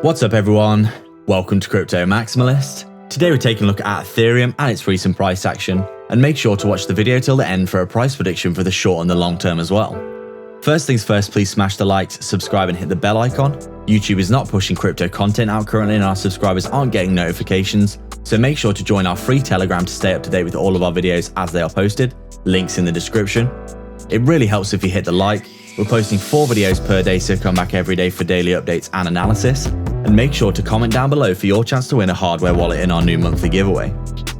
What's up everyone, welcome to Crypto Maximalist. Today we're taking a look at Ethereum and its recent price action, and make sure to watch the video till the end for a price prediction for the short and the long term as well. First things first, please smash the likes, subscribe and hit the bell icon. YouTube is not pushing crypto content out currently and our subscribers aren't getting notifications, so make sure to join our free Telegram to stay up to date with all of our videos as they are posted, links in the description. It really helps if you hit the like. We're posting 4 videos per day, so come back every day for daily updates and analysis. And make sure to comment down below for your chance to win a hardware wallet in our new monthly giveaway.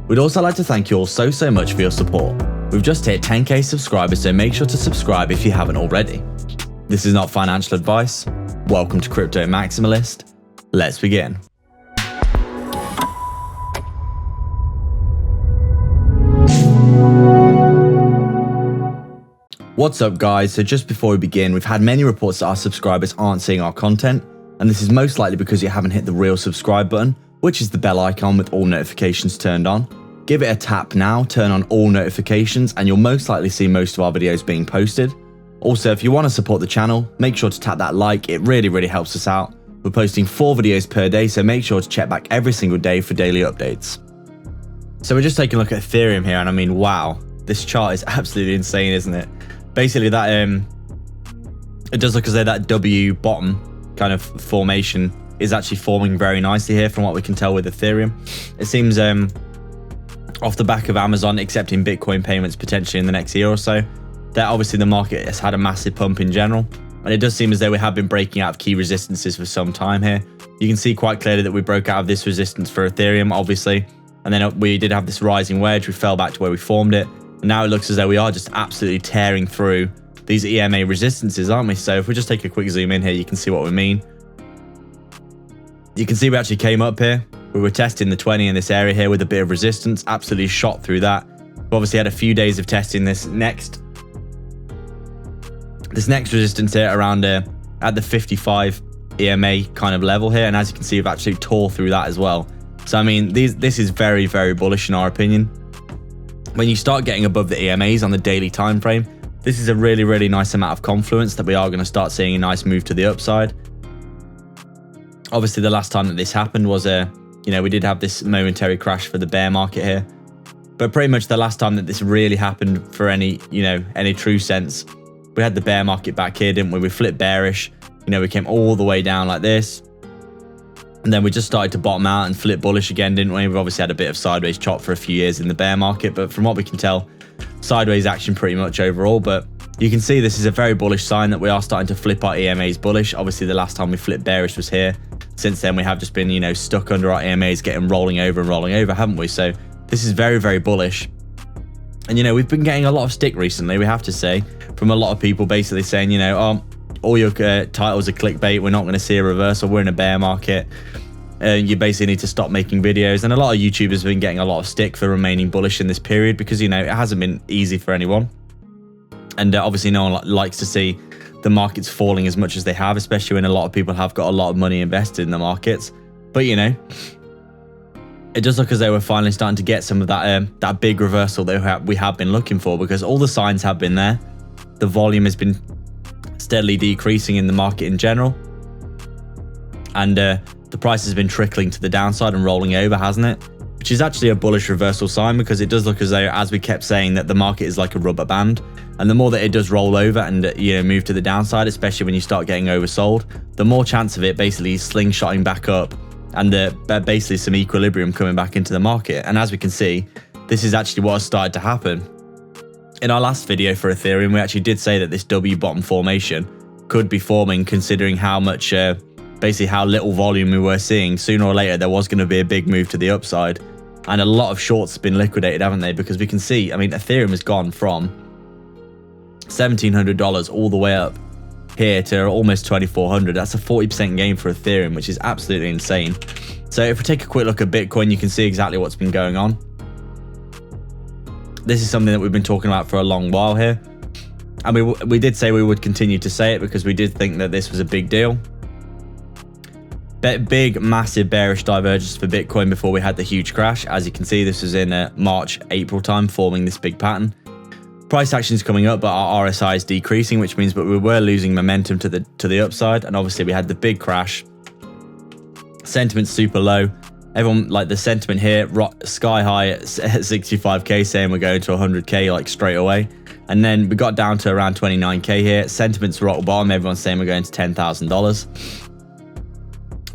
We'd also like to thank you all so much for your support. We've just hit 10k subscribers, so make sure to subscribe if you haven't already. This is not financial advice. Welcome to Crypto Maximalist. Let's begin. What's up guys, so just before we begin, we've had many reports that our subscribers aren't seeing our content, and this is most likely because you haven't hit the real subscribe button, which is the bell icon with all notifications turned on. Give it a tap now, turn on all notifications, and you'll most likely see most of our videos being posted. Also, if you want to support the channel, make sure to tap that like, it really helps us out. We're posting 4 videos per day, so make sure to check back every single day for daily updates. So we're just taking a look at Ethereum here, and I mean, wow, this chart is absolutely insane, isn't it? Basically that it does look as though that W bottom kind of formation is actually forming very nicely here from what we can tell with Ethereum. It seems off the back of Amazon accepting Bitcoin payments potentially in the next year or so, that obviously the market has had a massive pump in general, and it does seem as though we have been breaking out of key resistances for some time here. You can see quite clearly that we broke out of this resistance for Ethereum obviously, and then we did have this rising wedge, we fell back to where we formed it. Now it looks as though we are just absolutely tearing through these EMA resistances, aren't we? So if we just take a quick zoom in here, you can see what we mean. You can see we actually came up here. We were testing the 20 in this area here with a bit of resistance, absolutely shot through that. We've obviously had a few days of testing this next resistance here around at the 55 EMA kind of level here. And as you can see, we've actually tore through that as well. So I mean, this is very bullish in our opinion. When you start getting above the EMAs on the daily time frame, this is a really nice amount of confluence that we are going to start seeing a nice move to the upside. Obviously, the last time that this happened was we did have this momentary crash for the bear market here, but pretty much the last time that this really happened for any true sense, we had the bear market back here, didn't we? We flipped bearish, we came all the way down like this. And then we just started to bottom out and flip bullish again, didn't we? We've obviously had a bit of sideways chop for a few years in the bear market, but from what we can tell, sideways action pretty much overall. But you can see this is a very bullish sign that we are starting to flip our EMAs bullish. Obviously, the last time we flipped bearish was here. Since then, we have just been, stuck under our EMAs, getting rolling over, haven't we? So this is very bullish. And, we've been getting a lot of stick recently, we have to say, from a lot of people basically saying, oh, all your titles are clickbait, we're not going to see a reversal, we're in a bear market, you basically need to stop making videos. And a lot of YouTubers have been getting a lot of stick for remaining bullish in this period because it hasn't been easy for anyone, and obviously no one likes to see the markets falling as much as they have, especially when a lot of people have got a lot of money invested in the markets. But it does look as though we're finally starting to get some of that big reversal that we have been looking for, because all the signs have been there. The volume has been steadily decreasing in the market in general, and the price has been trickling to the downside and rolling over, hasn't it? Which is actually a bullish reversal sign, because it does look as though, as we kept saying, that the market is like a rubber band, and the more that it does roll over and move to the downside, especially when you start getting oversold, the more chance of it basically slingshotting back up and basically some equilibrium coming back into the market. And as we can see, this is actually what has started to happen. In our last video for Ethereum, we actually did say that this W bottom formation could be forming, considering how much, basically how little volume we were seeing. Sooner or later, there was going to be a big move to the upside, and a lot of shorts have been liquidated, haven't they? Because we can see, I mean, Ethereum has gone from $1,700 all the way up here to almost 2,400. That's a 40% gain for Ethereum, which is absolutely insane. So if we take a quick look at Bitcoin, you can see exactly what's been going on. This is something that we've been talking about for a long while here, and we did say we would continue to say it because we did think that this was a big deal. Big, massive bearish divergence for Bitcoin before we had the huge crash. As you can see, this was in March, April time, forming this big pattern. Price action is coming up, but our RSI is decreasing, which means that we were losing momentum to the upside, and obviously we had the big crash Sentiment's super low. Everyone, like the sentiment here, sky high at 65k, saying we're going to 100k like straight away. And then we got down to around 29k here. Sentiment's rock bottom. Everyone's saying we're going to $10,000.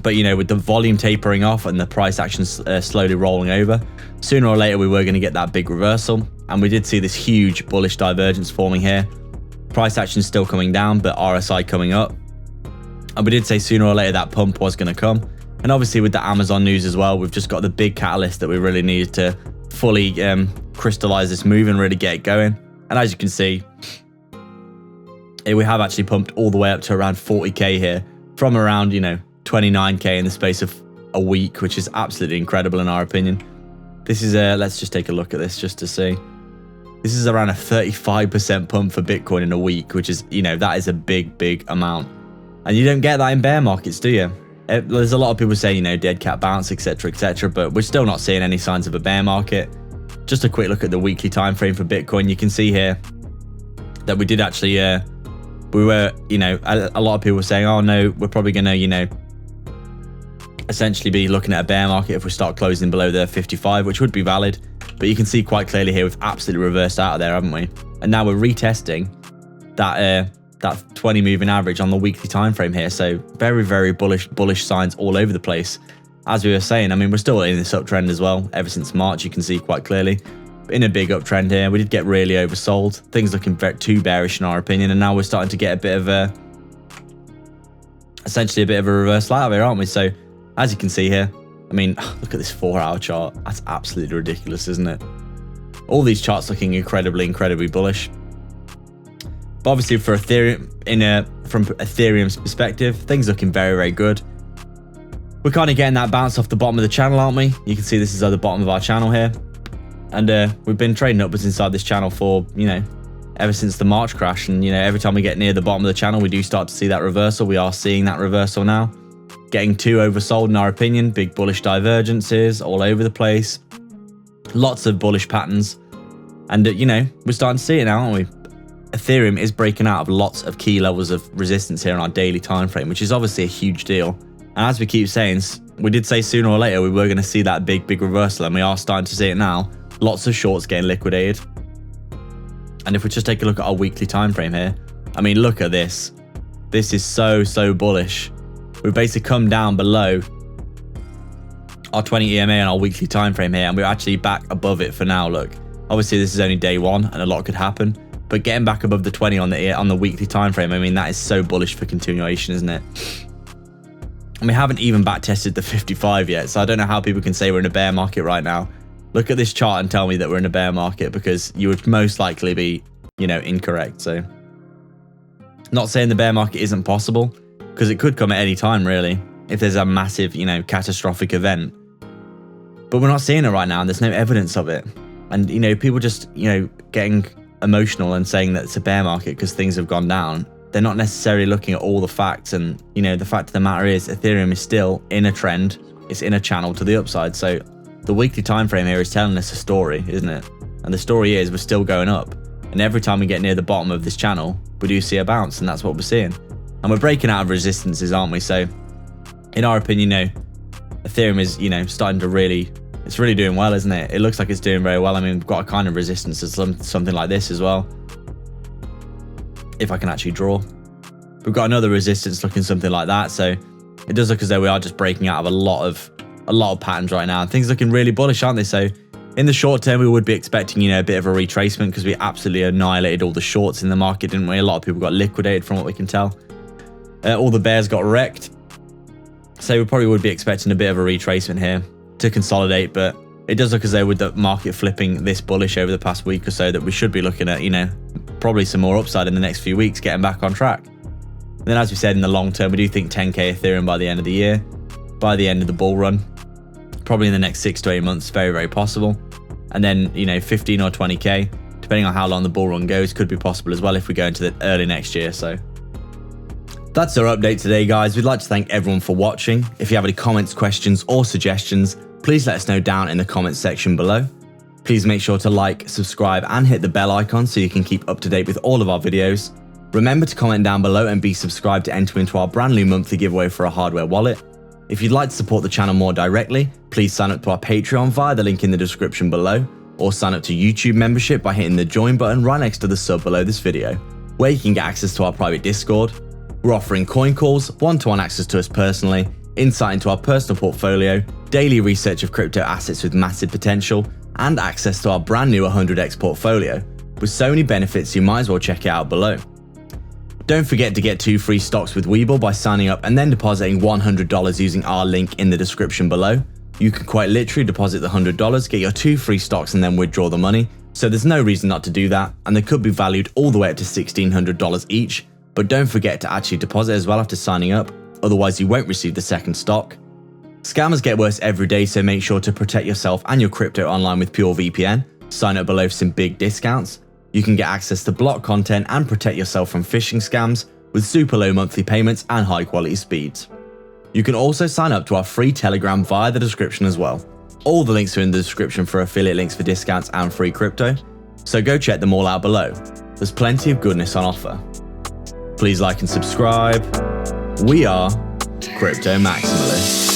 But, you know, with the volume tapering off and the price action slowly rolling over, sooner or later we were going to get that big reversal. And we did see this huge bullish divergence forming here. Price action still coming down, but RSI coming up. And we did say sooner or later that pump was going to come. And obviously with the Amazon news as well, we've just got the big catalyst that we really needed to fully crystallize this move and really get it going. And as you can see, we have actually pumped all the way up to around 40k here from around, you know, 29k in the space of a week, which is absolutely incredible in our opinion. This is let's just take a look at this just to see. This is around a 35% pump for Bitcoin in a week, which is, you know, that is a big amount. And you don't get that in bear markets, do you? There's a lot of people saying, you know, dead cat bounce, etc, but we're still not seeing any signs of a bear market. Just a quick look at the weekly time frame for Bitcoin. You can see here that we did actually, we were, you know, a lot of people were saying, oh no, we're probably going to, you know, essentially be looking at a bear market if we start closing below the 55, which would be valid. But you can see quite clearly here, we've absolutely reversed out of there, haven't we? And now we're retesting that that 20 moving average on the weekly time frame here. So very bullish signs all over the place. As we were saying, I mean, we're still in this uptrend as well. Ever since March, you can see quite clearly. In a big uptrend here, we did get really oversold. Things looking too bearish in our opinion, and now we're starting to get a bit of a, essentially a bit of a reversal out of here, aren't we? So as you can see here, I mean, look at this 4-hour chart. That's absolutely ridiculous, isn't it? All these charts looking incredibly bullish. But obviously for Ethereum, from Ethereum's perspective, things looking very good. We're kind of getting that bounce off the bottom of the channel, aren't we? You can see this is at the bottom of our channel here. And we've been trading upwards inside this channel for, you know, ever since the March crash. And, you know, every time we get near the bottom of the channel, we do start to see that reversal. We are seeing that reversal now. Getting too oversold in our opinion. Big bullish divergences all over the place. Lots of bullish patterns. And, you know, we're starting to see it now, aren't we? Ethereum is breaking out of lots of key levels of resistance here on our daily time frame, which is obviously a huge deal. And as we keep saying, we did say sooner or later we were going to see that big reversal, and we are starting to see it now. Lots of shorts getting liquidated. And if we just take a look at our weekly time frame here, I mean, look at this. This is so bullish. We've basically come down below our 20 EMA on our weekly time frame here, and we're actually back above it for now. Look, obviously this is only day one and a lot could happen, but getting back above the 20 on the weekly time frame, I mean, that is so bullish for continuation, isn't it? And we haven't even back tested the 55 yet, so I don't know how people can say we're in a bear market right now. Look at this chart and tell me that we're in a bear market, because you would most likely be, you know, incorrect. So not saying the bear market isn't possible, because it could come at any time really, if there's a massive, you know, catastrophic event. But we're not seeing it right now, and there's no evidence of it. And, you know, people just, you know, getting emotional and saying that it's a bear market because things have gone down. They're not necessarily looking at all the facts. And, you know, the fact of the matter is Ethereum is still in a trend. It's in a channel to the upside. So the weekly time frame here is telling us a story, isn't it? And the story is we're still going up. And every time we get near the bottom of this channel, we do see a bounce, and that's what we're seeing. And we're breaking out of resistances, aren't we? So in our opinion, you know, Ethereum is, you know, starting to really, it's really doing well, isn't it? It looks like it's doing very well. I mean, we've got a kind of resistance to something like this as well. If I can actually draw. We've got another resistance looking something like that. So it does look as though we are just breaking out of a lot of patterns right now. And things looking really bullish, aren't they? So in the short term, we would be expecting, you know, a bit of a retracement, because we absolutely annihilated all the shorts in the market, didn't we? A lot of people got liquidated from what we can tell. All the bears got wrecked. So we probably would be expecting a bit of a retracement here to consolidate, but it does look as though with the market flipping this bullish over the past week or so, that we should be looking at, you know, probably some more upside in the next few weeks, getting back on track. And then as we said, in the long term, we do think 10k Ethereum by the end of the year, by the end of the bull run, probably in the next 6 to 8 months, very possible. And then, you know, 15 or 20k, depending on how long the bull run goes, could be possible as well if we go into the early next year. So that's our update today, guys. We'd like to thank everyone for watching. If you have any comments, questions, or suggestions, please let us know down in the comments section below. Please make sure to like, subscribe, and hit the bell icon so you can keep up to date with all of our videos. Remember to comment down below and be subscribed to enter into our brand new monthly giveaway for a hardware wallet. If you'd like to support the channel more directly, please sign up to our Patreon via the link in the description below, or sign up to YouTube membership by hitting the join button right next to the sub below this video, where you can get access to our private Discord. We're offering coin calls, one-to-one access to us personally, insight into our personal portfolio, daily research of crypto assets with massive potential, and access to our brand new 100x portfolio, with so many benefits you might as well check it out below. Don't forget to get 2 free stocks with Webull by signing up and then depositing $100 using our link in the description below. You can quite literally deposit the $100, get your 2 free stocks and then withdraw the money, so there's no reason not to do that, and they could be valued all the way up to $1,600 each, but don't forget to actually deposit as well after signing up, otherwise you won't receive the second stock. Scammers get worse every day, so make sure to protect yourself and your crypto online with PureVPN. Sign up below for some big discounts. You can get access to block content and protect yourself from phishing scams with super low monthly payments and high quality speeds. You can also sign up to our free Telegram via the description as well. All the links are in the description for affiliate links for discounts and free crypto, so go check them all out below. There's plenty of goodness on offer. Please like and subscribe. We are Crypto Maximalists.